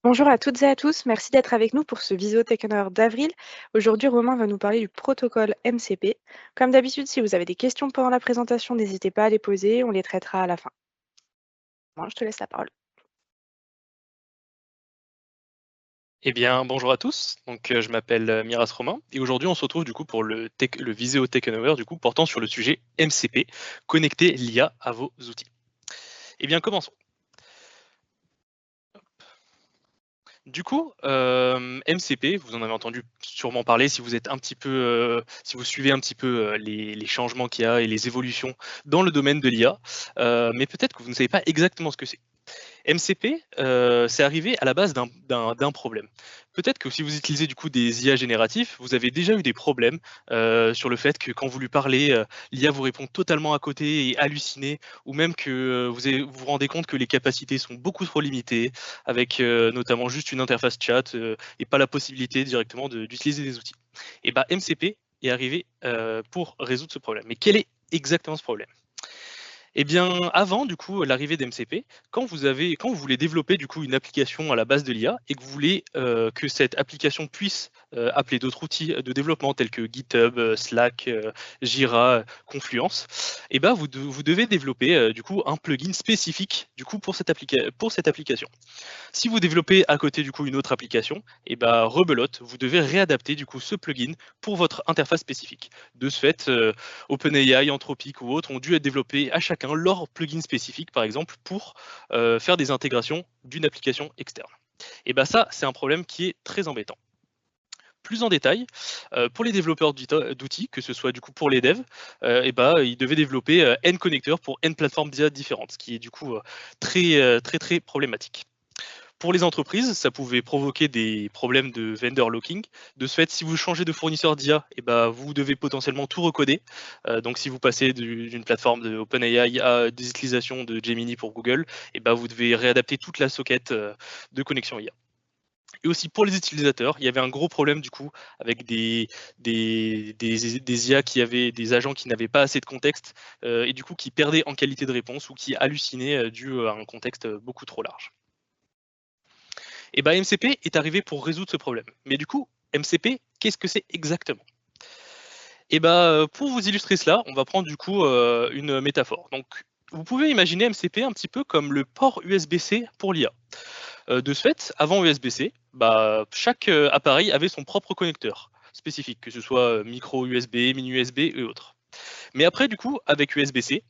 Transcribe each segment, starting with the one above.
Bonjour à toutes et à tous, merci d'être avec nous pour ce Visio Tech Hour d'avril. Aujourd'hui, Romain va nous parler du protocole MCP. Comme d'habitude, si vous avez des questions pendant la présentation, n'hésitez pas à les poser, on les traitera à la fin. Moi, je te laisse la parole. Eh bien, bonjour à tous. Je m'appelle Miras Romain et aujourd'hui, on se retrouve du coup pour le Visio Tech Hour du coup portant sur le sujet MCP, connecter l'IA à vos outils. Eh bien, commençons. Du coup, MCP, vous en avez entendu sûrement parler si vous êtes un petit peu, si vous suivez un petit peu les changements qu'il y a et les évolutions dans le domaine de l'IA, mais peut-être que vous ne savez pas exactement ce que c'est. MCP, c'est arrivé à la base d'un problème. Peut-être que si vous utilisez du coup des IA génératifs, vous avez déjà eu des problèmes sur le fait que quand vous lui parlez, l'IA vous répond totalement à côté et halluciné, ou même que vous vous rendez compte que les capacités sont beaucoup trop limitées, avec notamment juste une interface chat et pas la possibilité directement d'utiliser des outils. Et bah MCP est arrivé pour résoudre ce problème. Mais quel est exactement ce problème? Eh bien, avant du coup l'arrivée d'MCP, quand vous voulez développer du coup une application à la base de l'IA et que vous voulez que cette application puisse appeler d'autres outils de développement tels que GitHub, Slack, Jira, Confluence, et ben vous devez développer du coup un plugin spécifique du coup pour cette application. Si vous développez à côté du coup une autre application, et ben rebelote, vous devez réadapter du coup ce plugin pour votre interface spécifique. De ce fait, OpenAI, Anthropic ou autres ont dû être développés à chacun leur plugin spécifique, par exemple, pour faire des intégrations d'une application externe. Et ben ça, c'est un problème qui est très embêtant. Plus en détail, pour les développeurs d'outils, que ce soit du coup pour les devs, ils devaient développer N connecteurs pour N plateformes d'IA différentes, ce qui est du coup très problématique. Pour les entreprises, ça pouvait provoquer des problèmes de vendor locking. De ce fait, si vous changez de fournisseur d'IA, vous devez potentiellement tout recoder. Donc si vous passez d'une plateforme de OpenAI à des utilisations de Gemini pour Google, vous devez réadapter toute la socket de connexion IA. Et aussi pour les utilisateurs, il y avait un gros problème du coup avec des IA qui avaient des agents qui n'avaient pas assez de contexte et du coup qui perdaient en qualité de réponse ou qui hallucinaient dû à un contexte beaucoup trop large. Et bah, MCP est arrivé pour résoudre ce problème. Mais du coup, MCP, qu'est-ce que c'est exactement? Et bah, pour vous illustrer cela, on va prendre du coup une métaphore. Donc, vous pouvez imaginer MCP un petit peu comme le port USB-C pour l'IA. De ce fait, avant USB-C, chaque appareil avait son propre connecteur spécifique, que ce soit micro USB, mini USB et autres. Mais après, du coup, avec USB-C,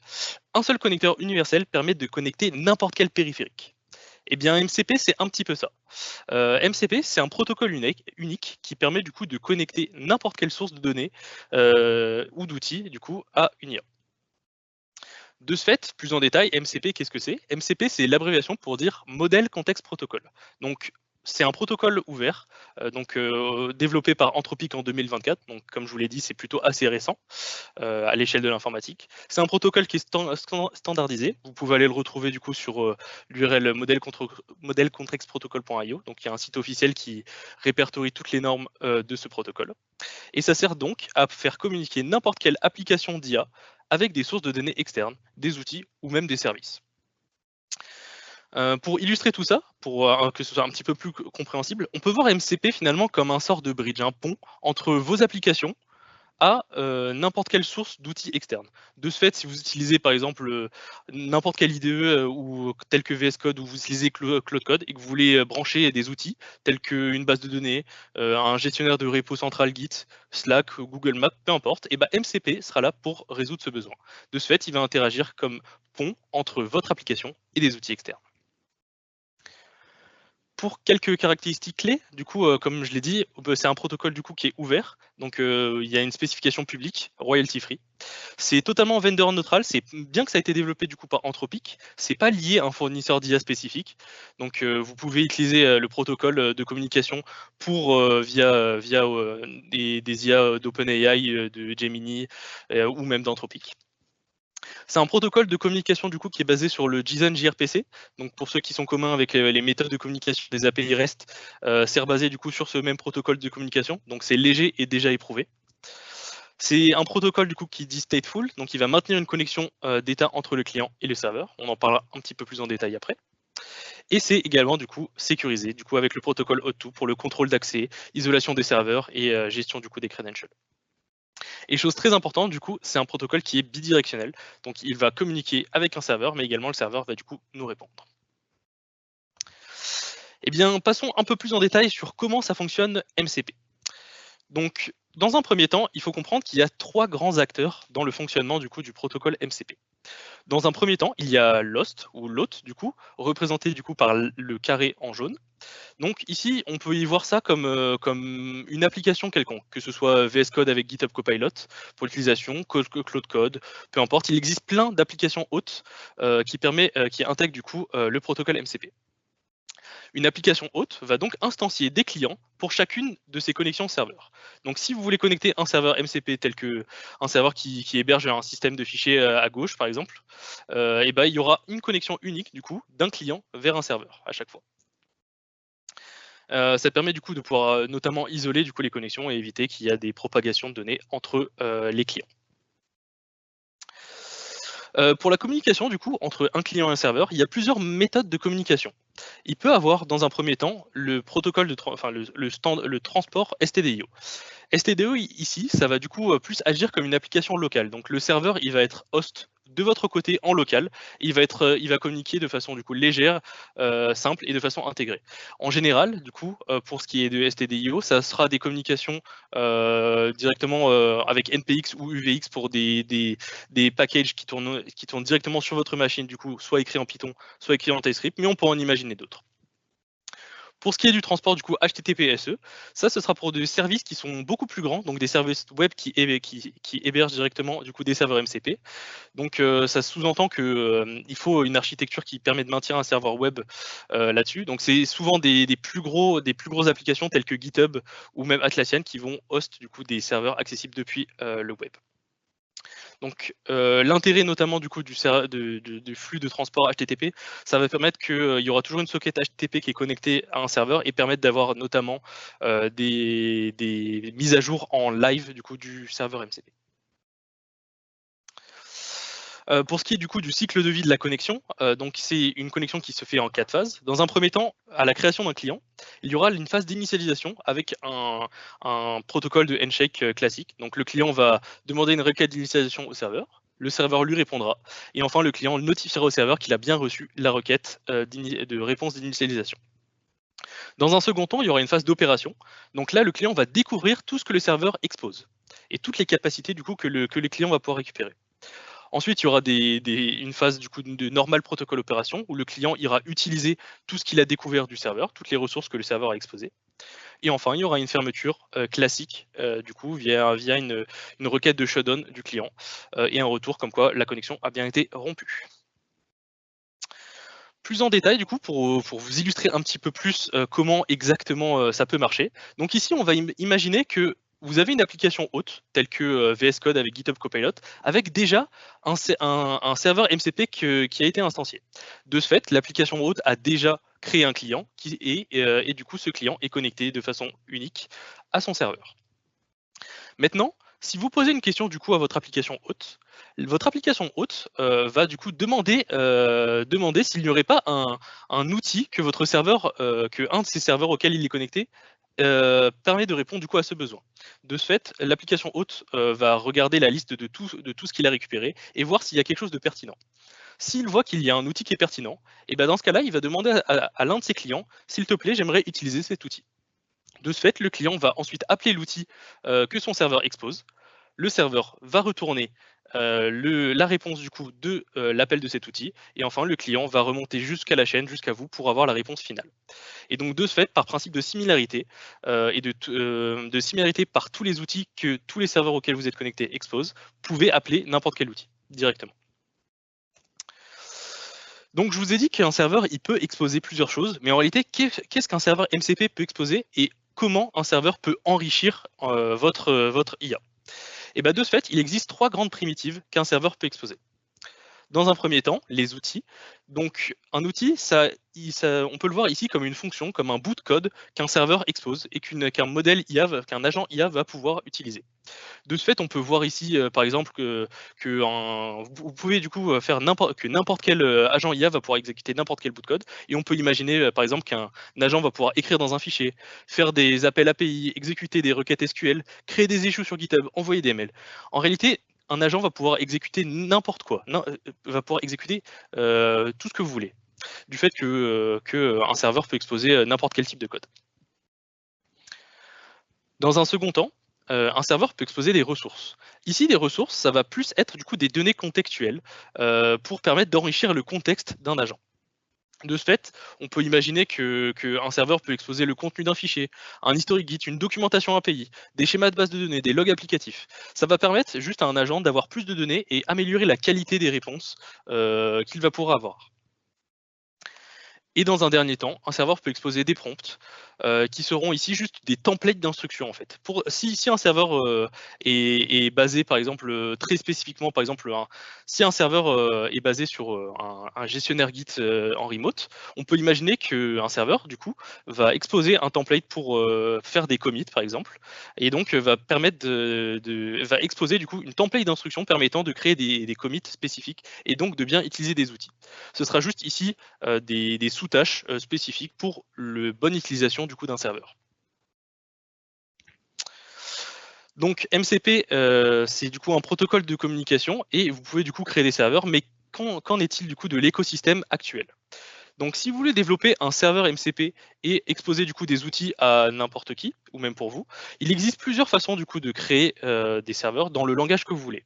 un seul connecteur universel permet de connecter n'importe quel périphérique. Eh bien, MCP, c'est un petit peu ça. MCP, c'est un protocole unique qui permet du coup de connecter n'importe quelle source de données ou d'outils du coup à une IA. De ce fait, plus en détail, MCP, qu'est-ce que c'est? MCP, c'est l'abréviation pour dire Model Context Protocol. Donc, c'est un protocole ouvert, développé par Anthropic en 2024. Donc, comme je vous l'ai dit, c'est plutôt assez récent à l'échelle de l'informatique. C'est un protocole qui est standardisé. Vous pouvez aller le retrouver du coup sur l'URL modelcontextprotocol.io. Donc, il y a un site officiel qui répertorie toutes les normes de ce protocole. Et ça sert donc à faire communiquer n'importe quelle application d'IA avec des sources de données externes, des outils ou même des services. Pour illustrer tout ça, pour que ce soit un petit peu plus compréhensible, on peut voir MCP finalement comme un sort de bridge, un pont entre vos applications à n'importe quelle source d'outils externes. De ce fait, si vous utilisez par exemple n'importe quelle IDE ou tel que VS Code ou vous utilisez Cloud Code et que vous voulez brancher des outils tels qu'une base de données, un gestionnaire de repo central Git, Slack, Google Maps, peu importe, et MCP sera là pour résoudre ce besoin. De ce fait, il va interagir comme pont entre votre application et des outils externes. Pour quelques caractéristiques clés, du coup, comme je l'ai dit, c'est un protocole du coup qui est ouvert, donc il y a une spécification publique, royalty free. C'est totalement vendor neutral, c'est bien que ça a été développé du coup par Anthropic, c'est pas lié à un fournisseur d'IA spécifique. Donc vous pouvez utiliser le protocole de communication pour via des IA d'OpenAI, de Gemini ou même d'Anthropic. C'est un protocole de communication du coup qui est basé sur le JSON gRPC. Donc pour ceux qui sont communs avec les méthodes de communication des API REST, c'est basé du coup sur ce même protocole de communication. Donc c'est léger et déjà éprouvé. C'est un protocole du coup qui dit stateful, donc il va maintenir une connexion d'état entre le client et le serveur. On en parlera un petit peu plus en détail après. Et c'est également du coup sécurisé, du coup avec le protocole Auth2 pour le contrôle d'accès, isolation des serveurs et gestion du coup des credentials. Et chose très importante, du coup, c'est un protocole qui est bidirectionnel. Donc il va communiquer avec un serveur, mais également le serveur va du coup nous répondre. Eh bien, passons un peu plus en détail sur comment ça fonctionne MCP. Donc, dans un premier temps, il faut comprendre qu'il y a 3 grands acteurs dans le fonctionnement du coup du protocole MCP. Dans un premier temps, il y a l'host ou l'hôte du coup, représenté du coup par le carré en jaune. Donc ici, on peut y voir ça comme une application quelconque, que ce soit VS Code avec GitHub Copilot pour l'utilisation, Cloud Code, peu importe. Il existe plein d'applications hôtes qui intègrent du coup le protocole MCP. Une application hôte va donc instancier des clients pour chacune de ces connexions serveurs. Donc si vous voulez connecter un serveur MCP tel que un serveur qui héberge un système de fichiers à gauche par exemple, et ben, il y aura une connexion unique du coup d'un client vers un serveur à chaque fois. Ça permet du coup de pouvoir notamment isoler du coup les connexions et éviter qu'il y a des propagations de données entre les clients. Pour la communication du coup entre un client et un serveur, il y a plusieurs méthodes de communication. Il peut avoir dans un premier temps le protocole le transport STDIO. STDO ici, ça va du coup plus agir comme une application locale. Donc le serveur, il va être host de votre côté en local. Il va communiquer de façon du coup légère, simple et de façon intégrée. En général, du coup, pour ce qui est de STDIO, ça sera des communications directement avec NPX ou UVX pour des packages qui tournent directement sur votre machine, du coup, soit écrit en Python, soit écrit en TypeScript, mais on peut en imaginer d'autres. Pour ce qui est du transport du coup HTTPSE, ça ce sera pour des services qui sont beaucoup plus grands, donc des services web qui hébergent directement du coup des serveurs MCP. Donc ça sous-entend que il faut une architecture qui permet de maintenir un serveur web là-dessus. Donc c'est souvent des plus grosses applications telles que GitHub ou même Atlassian qui vont host du coup des serveurs accessibles depuis le web. Donc l'intérêt notamment du coup du flux de transport HTTP, ça va permettre qu'il y aura toujours une socket HTTP qui est connectée à un serveur et permettre d'avoir notamment des mises à jour en live du coup du serveur MCP. Pour ce qui est du coup du cycle de vie de la connexion, donc c'est une connexion qui se fait en 4 phases. Dans un premier temps, à la création d'un client, il y aura une phase d'initialisation avec un protocole de handshake classique. Donc le client va demander une requête d'initialisation au serveur, le serveur lui répondra, et enfin le client notifiera au serveur qu'il a bien reçu la requête de réponse d'initialisation. Dans un second temps, il y aura une phase d'opération. Donc là, le client va découvrir tout ce que le serveur expose et toutes les capacités du coup que le client va pouvoir récupérer. Ensuite, il y aura une phase du coup de normal protocole opération où le client ira utiliser tout ce qu'il a découvert du serveur, toutes les ressources que le serveur a exposées. Et enfin, il y aura une fermeture classique du coup via une requête de shutdown du client et un retour comme quoi la connexion a bien été rompue. Plus en détail, du coup, pour vous illustrer un petit peu plus comment exactement ça peut marcher. Donc ici, on va imaginer que vous avez une application hôte, telle que VS Code avec GitHub Copilot, avec déjà un serveur MCP qui a été instancié. De ce fait, l'application hôte a déjà créé un client et du coup, ce client est connecté de façon unique à son serveur. Maintenant, si vous posez une question du coup à votre application hôte va du coup demander s'il n'y aurait pas un outil que votre serveur, que un de ces serveurs auxquels il est connecté permet de répondre du coup à ce besoin. De ce fait, l'application hôte va regarder la liste de tout ce qu'il a récupéré et voir s'il y a quelque chose de pertinent. S'il voit qu'il y a un outil qui est pertinent, et ben dans ce cas-là, il va demander à l'un de ses clients, s'il te plaît, j'aimerais utiliser cet outil. De ce fait, le client va ensuite appeler l'outil que son serveur expose. Le serveur va retourner la réponse du coup de l'appel de cet outil. Et enfin, le client va remonter jusqu'à la chaîne, jusqu'à vous, pour avoir la réponse finale. Et donc, de ce fait, par principe de similarité, et de similarité par tous les outils que tous les serveurs auxquels vous êtes connectés exposent, vous pouvez appeler n'importe quel outil directement. Donc, je vous ai dit qu'un serveur, il peut exposer plusieurs choses, mais en réalité, qu'est-ce qu'un serveur MCP peut exposer et comment un serveur peut enrichir votre IA? Et bien, de ce fait, il existe 3 grandes primitives qu'un serveur peut exposer. Dans un premier temps, les outils. Donc un outil, on peut le voir ici comme une fonction, comme un bout de code qu'un serveur expose et qu'un modèle IA, qu'un agent IA va pouvoir utiliser. De ce fait, on peut voir ici, par exemple, vous pouvez du coup faire que n'importe quel agent IA va pouvoir exécuter n'importe quel bout de code. Et on peut imaginer, par exemple, qu'un agent va pouvoir écrire dans un fichier, faire des appels API, exécuter des requêtes SQL, créer des issues sur GitHub, envoyer des mails. En réalité, un agent va pouvoir exécuter n'importe quoi, va pouvoir exécuter tout ce que vous voulez, du fait que un serveur peut exposer n'importe quel type de code. Dans un second temps, un serveur peut exposer des ressources. Ici, des ressources, ça va plus être du coup des données contextuelles pour permettre d'enrichir le contexte d'un agent. De ce fait, on peut imaginer qu'un serveur peut exposer le contenu d'un fichier, un historique Git, une documentation API, des schémas de base de données, des logs applicatifs. Ça va permettre juste à un agent d'avoir plus de données et améliorer la qualité des réponses qu'il va pouvoir avoir. Et dans un dernier temps, un serveur peut exposer des prompts qui seront ici juste des templates d'instructions en fait. Si un serveur est basé par exemple très spécifiquement, par exemple si un serveur est basé sur un gestionnaire Git en remote, on peut imaginer qu'un serveur du coup va exposer un template pour faire des commits par exemple, et donc va permettre va exposer du coup une template d'instructions permettant de créer des commits spécifiques et donc de bien utiliser des outils. Ce sera juste ici des sous-tâches spécifiques pour la bonne utilisation du coup d'un serveur. Donc MCP, c'est du coup un protocole de communication et vous pouvez du coup créer des serveurs, mais qu'en est-il du coup de l'écosystème actuel ? Donc si vous voulez développer un serveur MCP et exposer du coup des outils à n'importe qui, ou même pour vous, il existe plusieurs façons du coup de créer des serveurs dans le langage que vous voulez.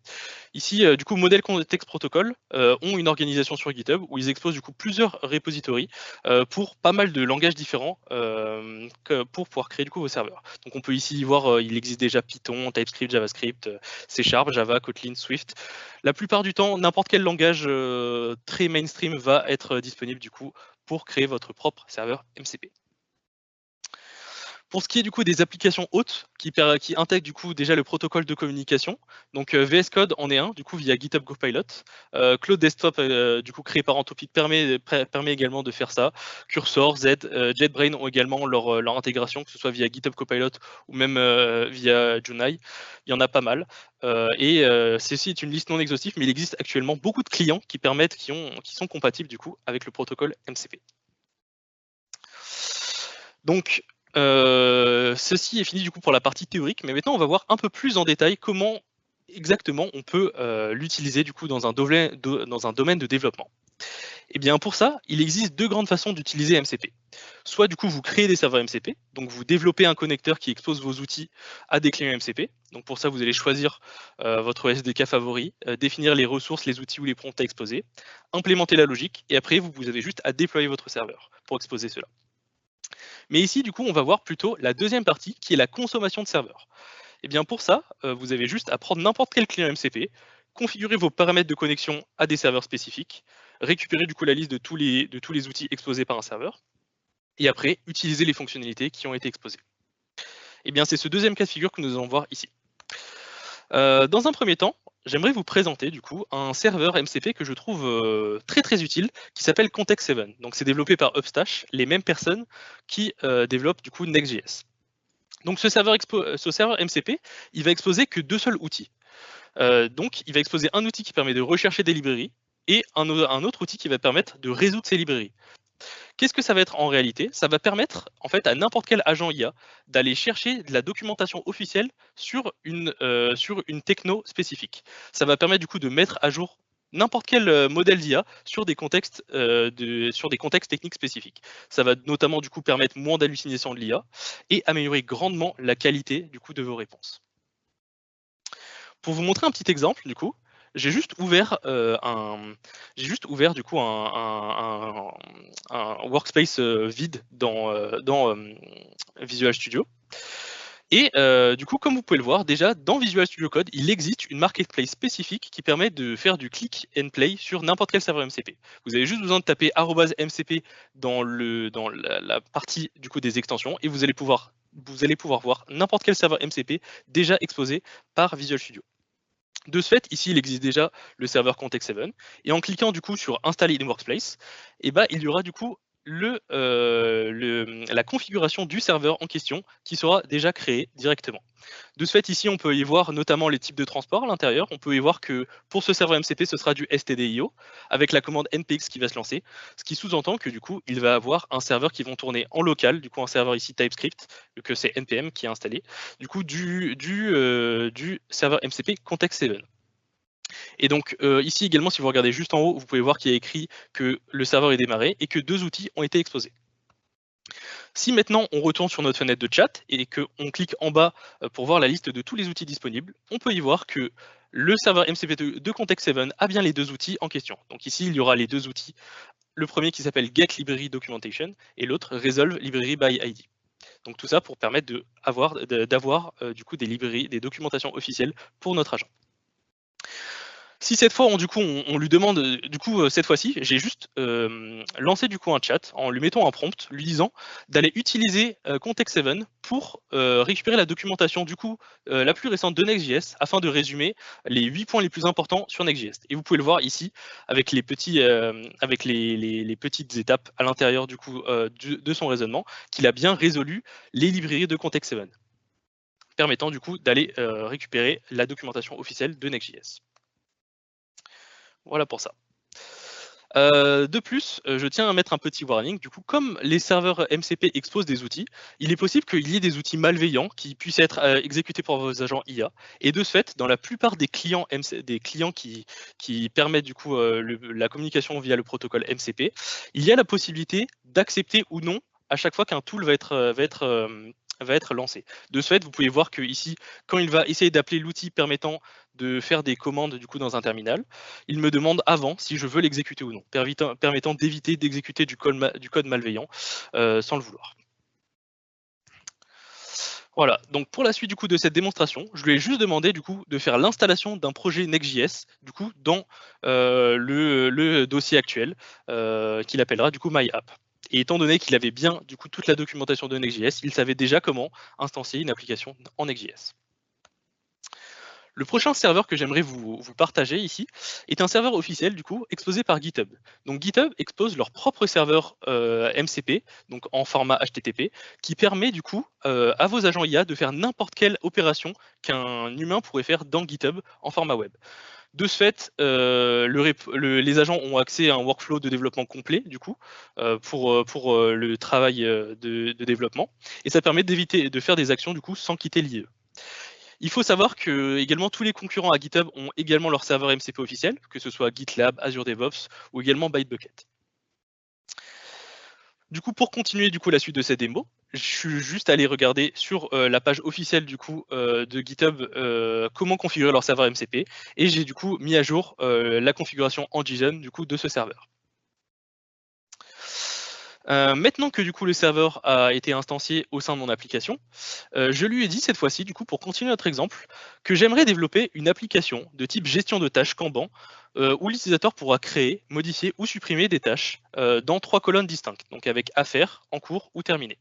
Ici, du coup, Model Context Protocol ont une organisation sur GitHub où ils exposent du coup plusieurs repositories pour pas mal de langages différents pour pouvoir créer du coup vos serveurs. Donc on peut ici voir, il existe déjà Python, TypeScript, JavaScript, C#, Java, Kotlin, Swift. La plupart du temps, n'importe quel langage très mainstream va être disponible du coup pour créer votre propre serveur MCP. Pour ce qui est du coup des applications hautes qui intègrent du coup déjà le protocole de communication, donc VS Code en est un, du coup via GitHub Copilot. Cloud Desktop, du coup créé par Anthropic, permet également de faire ça. Cursor, Z, JetBrains ont également leur intégration, que ce soit via GitHub Copilot ou même via Junai. Il y en a pas mal. Ceci est une liste non exhaustive, mais il existe actuellement beaucoup de clients qui sont compatibles du coup avec le protocole MCP. Donc, ceci est fini du coup pour la partie théorique, mais maintenant on va voir un peu plus en détail comment exactement on peut l'utiliser du coup dans un domaine de développement. Et bien pour ça, il existe deux grandes façons d'utiliser MCP. Soit du coup vous créez des serveurs MCP, donc vous développez un connecteur qui expose vos outils à des clients MCP. Donc pour ça vous allez choisir votre SDK favori, définir les ressources, les outils ou les prompts à exposer, implémenter la logique, et après vous avez juste à déployer votre serveur pour exposer cela. Mais ici, du coup, on va voir plutôt la deuxième partie, qui est la consommation de serveurs. Et bien pour ça, vous avez juste à prendre n'importe quel client MCP, configurer vos paramètres de connexion à des serveurs spécifiques, récupérer du coup la liste de tous les outils exposés par un serveur, et après, utiliser les fonctionnalités qui ont été exposées. Et bien c'est ce deuxième cas de figure que nous allons voir ici. Dans un premier temps, j'aimerais vous présenter du coup un serveur MCP que je trouve très utile, qui s'appelle Context7. Donc c'est développé par Upstash, les mêmes personnes qui développent du coup Next.js. Donc ce serveur MCP, il va exposer que deux seuls outils. Donc il va exposer un outil qui permet de rechercher des librairies et un autre outil qui va permettre de résoudre ces librairies. Qu'est-ce que ça va être en réalité? Ça va permettre en fait à n'importe quel agent IA d'aller chercher de la documentation officielle sur une techno spécifique. Ça va permettre du coup de mettre à jour n'importe quel modèle d'IA sur des contextes techniques spécifiques. Ça va notamment du coup permettre moins d'hallucinations de l'IA et améliorer grandement la qualité du coup de vos réponses. Pour vous montrer un petit exemple, du coup, j'ai juste ouvert du coup un workspace vide dans Visual Studio. Et du coup, comme vous pouvez le voir, déjà dans Visual Studio Code, il existe une marketplace spécifique qui permet de faire du click and play sur n'importe quel serveur MCP. Vous avez juste besoin de taper @mcp dans la partie du coup des extensions et vous allez pouvoir voir n'importe quel serveur MCP déjà exposé par Visual Studio. De ce fait, ici, il existe déjà le serveur Context7, et en cliquant du coup sur Installer in Workspace, il y aura du coup la configuration du serveur en question qui sera déjà créée directement. De ce fait, ici, on peut y voir notamment les types de transport à l'intérieur. On peut y voir que pour ce serveur MCP, ce sera du stdio avec la commande npx qui va se lancer, ce qui sous-entend que du coup, il va avoir un serveur qui vont tourner en local, du coup un serveur ici TypeScript, vu que c'est npm qui est installé, du coup du serveur MCP Context7. Et donc ici également, si vous regardez juste en haut, vous pouvez voir qu'il y a écrit que le serveur est démarré et que 2 outils ont été exposés. Si maintenant on retourne sur notre fenêtre de chat et qu'on clique en bas pour voir la liste de tous les outils disponibles, on peut y voir que le serveur MCP de Context7 a bien les 2 outils en question. Donc ici, il y aura les 2 outils. Le premier qui s'appelle Get Library Documentation et l'autre Resolve Library by ID. Donc tout ça pour permettre d'avoir du coup des librairies, des documentations officielles pour notre agent. Si cette fois, on lui demande, cette fois-ci, j'ai juste lancé du coup un chat en lui mettant un prompt, lui disant d'aller utiliser Context7 pour récupérer la documentation du coup la plus récente de Next.js afin de résumer les 8 points les plus importants sur Next.js. Et vous pouvez le voir ici avec les petites étapes à l'intérieur du coup de son raisonnement qu'il a bien résolu les librairies de Context7, permettant du coup d'aller récupérer la documentation officielle de Next.js. Voilà pour ça. De plus, je tiens à mettre un petit warning. Du coup, comme les serveurs MCP exposent des outils, il est possible qu'il y ait des outils malveillants qui puissent être exécutés par vos agents IA. Et de ce fait, dans la plupart des clients, qui permettent du coup la communication via le protocole MCP, il y a la possibilité d'accepter ou non à chaque fois qu'un tool va être lancé. De ce fait, vous pouvez voir que ici, quand il va essayer d'appeler l'outil permettant de faire des commandes du coup dans un terminal, il me demande avant si je veux l'exécuter ou non, permettant d'éviter d'exécuter du code malveillant sans le vouloir. Voilà, donc pour la suite du coup de cette démonstration, je lui ai juste demandé du coup de faire l'installation d'un projet Next.js du coup dans le dossier actuel qu'il appellera du coup MyApp. Et étant donné qu'il avait bien du coup toute la documentation de Next.js, il savait déjà comment instancier une application en Next.js. Le prochain serveur que j'aimerais vous partager ici est un serveur officiel du coup exposé par GitHub. Donc GitHub expose leur propre serveur MCP, donc en format HTTP, qui permet du coup à vos agents IA de faire n'importe quelle opération qu'un humain pourrait faire dans GitHub en format web. De ce fait, les agents ont accès à un workflow de développement complet du coup pour le travail de développement, et ça permet d'éviter de faire des actions du coup sans quitter l'IE. Il faut savoir que également tous les concurrents à GitHub ont également leur serveur MCP officiel, que ce soit GitLab, Azure DevOps ou également Bitbucket. Du coup, pour continuer du coup la suite de cette démo, je suis juste allé regarder sur la page officielle du coup de GitHub comment configurer leur serveur MCP, et j'ai du coup mis à jour la configuration en JSON du coup de ce serveur. Maintenant que du coup le serveur a été instancié au sein de mon application, je lui ai dit cette fois-ci, du coup, pour continuer notre exemple, que j'aimerais développer une application de type gestion de tâches Kanban, où l'utilisateur pourra créer, modifier ou supprimer des tâches dans 3 colonnes distinctes, donc avec à faire, en cours ou terminé,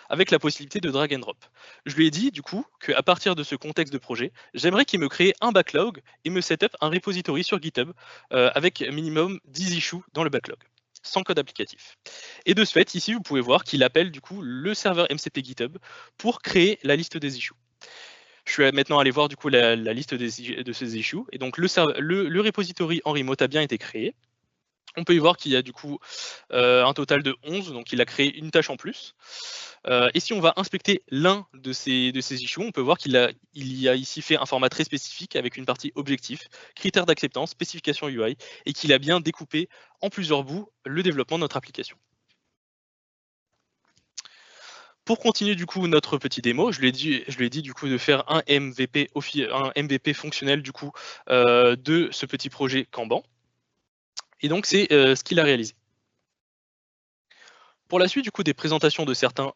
avec la possibilité de drag and drop. Je lui ai dit du coup qu'à partir de ce contexte de projet, j'aimerais qu'il me crée un backlog et me set up un repository sur GitHub avec minimum 10 issues dans le backlog, sans code applicatif. Et de ce fait, ici, vous pouvez voir qu'il appelle du coup le serveur MCP GitHub pour créer la liste des issues. Je suis maintenant allé voir du coup la liste de ces issues, et donc le repository en remote a bien été créé. On peut y voir qu'il y a du coup un total de 11, donc il a créé une tâche en plus. Et si on va inspecter l'un de ces issues, on peut voir qu'il y a ici fait un format très spécifique avec une partie objectif, critères d'acceptance, spécification UI, et qu'il a bien découpé en plusieurs bouts le développement de notre application. Pour continuer du coup notre petit démo, je lui ai dit du coup de faire un MVP fonctionnel du coup de ce petit projet Kanban. Et donc c'est ce qu'il a réalisé. Pour la suite du coup des présentations de certains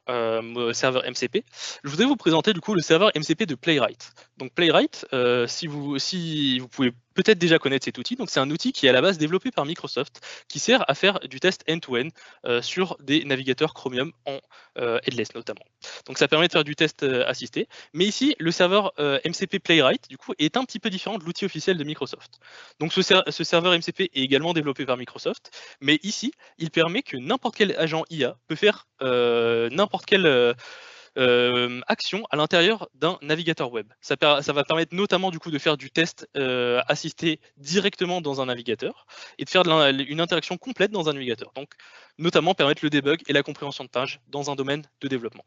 serveurs MCP, je voudrais vous présenter du coup le serveur MCP de Playwright. Donc Playwright, si vous pouvez peut-être déjà connaître cet outil. Donc c'est un outil qui est à la base développé par Microsoft, qui sert à faire du test end-to-end sur des navigateurs Chromium en headless notamment. Donc ça permet de faire du test assisté. Mais ici, le serveur MCP Playwright, du coup, est un petit peu différent de l'outil officiel de Microsoft. Donc ce serveur MCP est également développé par Microsoft, mais ici, il permet que n'importe quel agent IA peut faire n'importe quelle action à l'intérieur d'un navigateur web. Ça va permettre notamment du coup de faire du test assisté directement dans un navigateur et de faire une interaction complète dans un navigateur. Donc notamment permettre le debug et la compréhension de page dans un domaine de développement.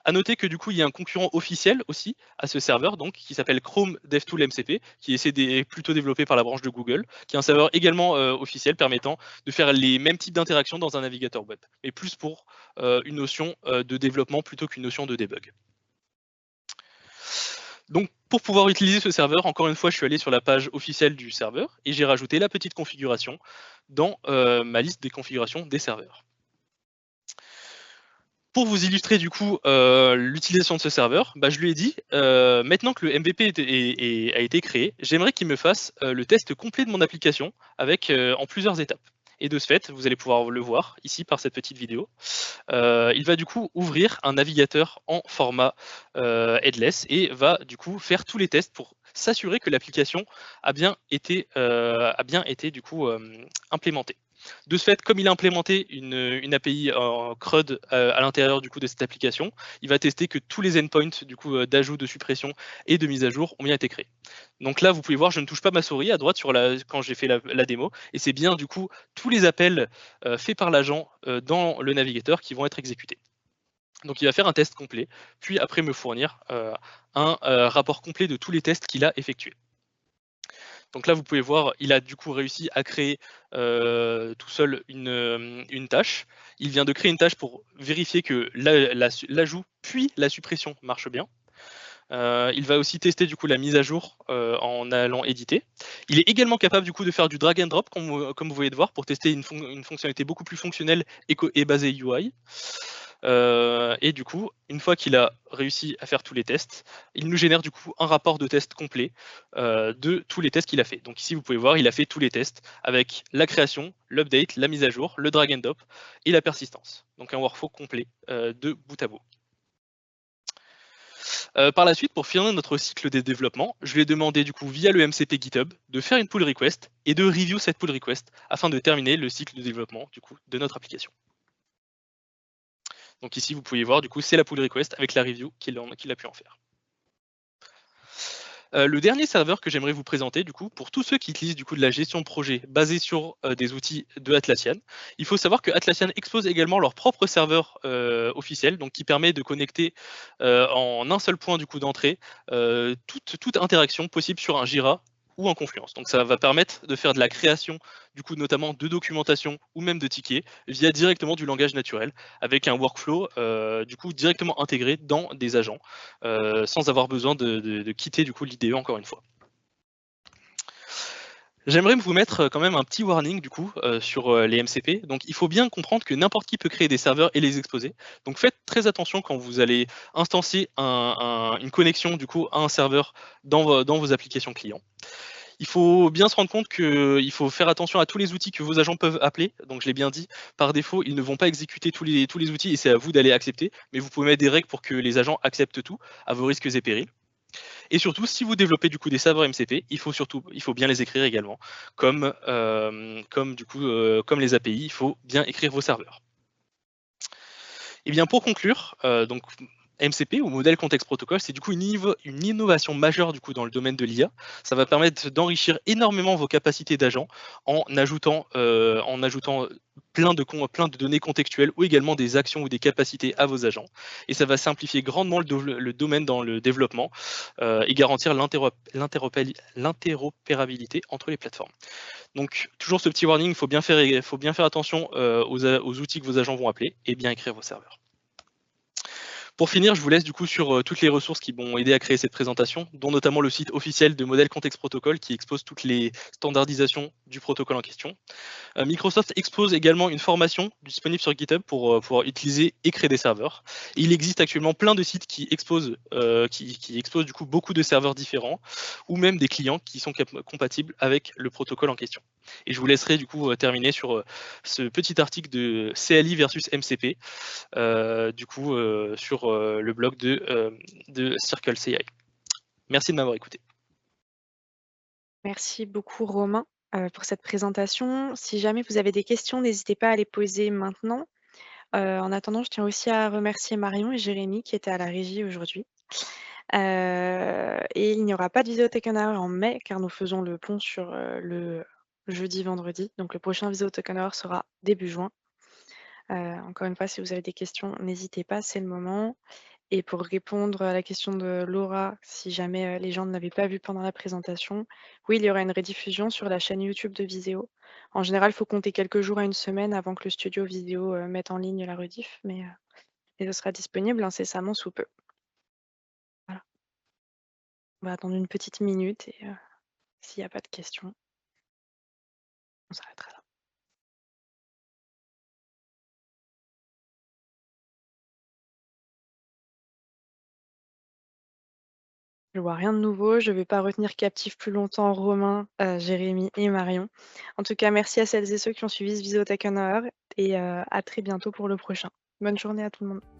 À noter que du coup, il y a un concurrent officiel aussi à ce serveur, donc qui s'appelle Chrome DevTool MCP, qui est plutôt développé par la branche de Google, qui est un serveur également officiel permettant de faire les mêmes types d'interactions dans un navigateur web, mais plus pour une notion de développement plutôt qu'une notion de debug. Donc pour pouvoir utiliser ce serveur, encore une fois, je suis allé sur la page officielle du serveur et j'ai rajouté la petite configuration dans ma liste des configurations des serveurs. Pour vous illustrer du coup l'utilisation de ce serveur, je lui ai dit, maintenant que le MVP a été créé, j'aimerais qu'il me fasse le test complet de mon application avec en plusieurs étapes. Et de ce fait, vous allez pouvoir le voir ici par cette petite vidéo. Il va du coup ouvrir un navigateur en format headless et va du coup faire tous les tests pour s'assurer que l'application a bien été du coup implémentée. De ce fait, comme il a implémenté une API en CRUD à l'intérieur du coup de cette application, il va tester que tous les endpoints du coup d'ajout, de suppression et de mise à jour ont bien été créés. Donc là, vous pouvez voir, je ne touche pas ma souris à droite quand j'ai fait la démo, et c'est bien du coup tous les appels faits par l'agent dans le navigateur qui vont être exécutés. Donc il va faire un test complet, puis après me fournir un rapport complet de tous les tests qu'il a effectués. Donc là, vous pouvez voir, il a du coup réussi à créer tout seul une tâche. Il vient de créer une tâche pour vérifier que l'ajout puis la suppression marche bien. Il va aussi tester du coup la mise à jour en allant éditer. Il est également capable du coup de faire du drag and drop, comme vous voyez de voir, pour tester une fonctionnalité beaucoup plus fonctionnelle et basée UI. Et du coup, une fois qu'il a réussi à faire tous les tests, il nous génère du coup un rapport de test complet de tous les tests qu'il a fait. Donc ici, vous pouvez voir, il a fait tous les tests avec la création, l'update, la mise à jour, le drag and drop et la persistance. Donc un workflow complet de bout à bout. Par la suite, pour finir notre cycle de développement, je lui ai demandé du coup via le MCP GitHub de faire une pull request et de review cette pull request afin de terminer le cycle de développement du coup de notre application. Donc ici, vous pouvez voir, du coup, c'est la pull request avec la review qu'il a pu en faire. Le dernier serveur que j'aimerais vous présenter, du coup, pour tous ceux qui utilisent du coup de la gestion de projet basée sur des outils de Atlassian, il faut savoir que Atlassian expose également leur propre serveur officiel, donc qui permet de connecter en un seul point du coup d'entrée toute interaction possible sur un Jira ou en Confluence. Donc ça va permettre de faire de la création, du coup notamment de documentation ou même de tickets via directement du langage naturel avec un workflow du coup directement intégré dans des agents sans avoir besoin de quitter du coup l'IDE encore une fois. J'aimerais vous mettre quand même un petit warning du coup sur les MCP. Donc il faut bien comprendre que n'importe qui peut créer des serveurs et les exposer. Donc faites très attention quand vous allez instancier une connexion du coup à un serveur dans vos applications clients. Il faut bien se rendre compte qu'il faut faire attention à tous les outils que vos agents peuvent appeler. Donc je l'ai bien dit, par défaut, ils ne vont pas exécuter tous les outils et c'est à vous d'aller accepter. Mais vous pouvez mettre des règles pour que les agents acceptent tout à vos risques et périls. Et surtout, si vous développez du coup des serveurs MCP, il faut bien les écrire également. Comme les API, il faut bien écrire vos serveurs. Et bien pour conclure, donc MCP ou modèle contexte protocol, c'est du coup une innovation majeure du coup dans le domaine de l'IA. Ça va permettre d'enrichir énormément vos capacités d'agent en ajoutant plein de données contextuelles ou également des actions ou des capacités à vos agents. Et ça va simplifier grandement le domaine dans le développement et garantir l'interopérabilité entre les plateformes. Donc toujours ce petit warning, il faut bien faire attention aux outils que vos agents vont appeler et bien écrire vos serveurs. Pour finir, je vous laisse du coup sur toutes les ressources qui m'ont aidé à créer cette présentation, dont notamment le site officiel de Model Context Protocol qui expose toutes les standardisations du protocole en question. Microsoft expose également une formation disponible sur GitHub pour pouvoir utiliser et créer des serveurs. Et il existe actuellement plein de sites qui exposent, qui exposent du coup beaucoup de serveurs différents ou même des clients qui sont compatibles avec le protocole en question. Et je vous laisserai du coup terminer sur ce petit article de CLI versus MCP, du coup sur le blog de CircleCI. Merci de m'avoir écouté. Merci beaucoup Romain, pour cette présentation. Si jamais vous avez des questions, n'hésitez pas à les poser maintenant. En attendant, je tiens aussi à remercier Marion et Jérémy qui étaient à la régie aujourd'hui. Et il n'y aura pas de Visio Tech Hour en mai car nous faisons le pont sur, le jeudi, vendredi. Donc le prochain Visio Tech Hour sera début juin. Encore une fois, si vous avez des questions, n'hésitez pas, c'est le moment. Et pour répondre à la question de Laura, si jamais, les gens ne l'avaient pas vu pendant la présentation, oui, il y aura une rediffusion sur la chaîne YouTube de Viséo. En général, il faut compter quelques jours à une semaine avant que le studio Viséo, mette en ligne la rediff, mais ce sera disponible incessamment sous peu. Voilà. On va attendre une petite minute et s'il n'y a pas de questions, on s'arrêtera là. Je vois rien de nouveau, je ne vais pas retenir captif plus longtemps Romain, Jérémy et Marion. En tout cas, merci à celles et ceux qui ont suivi ce Visio Tech Hour et à très bientôt pour le prochain. Bonne journée à tout le monde.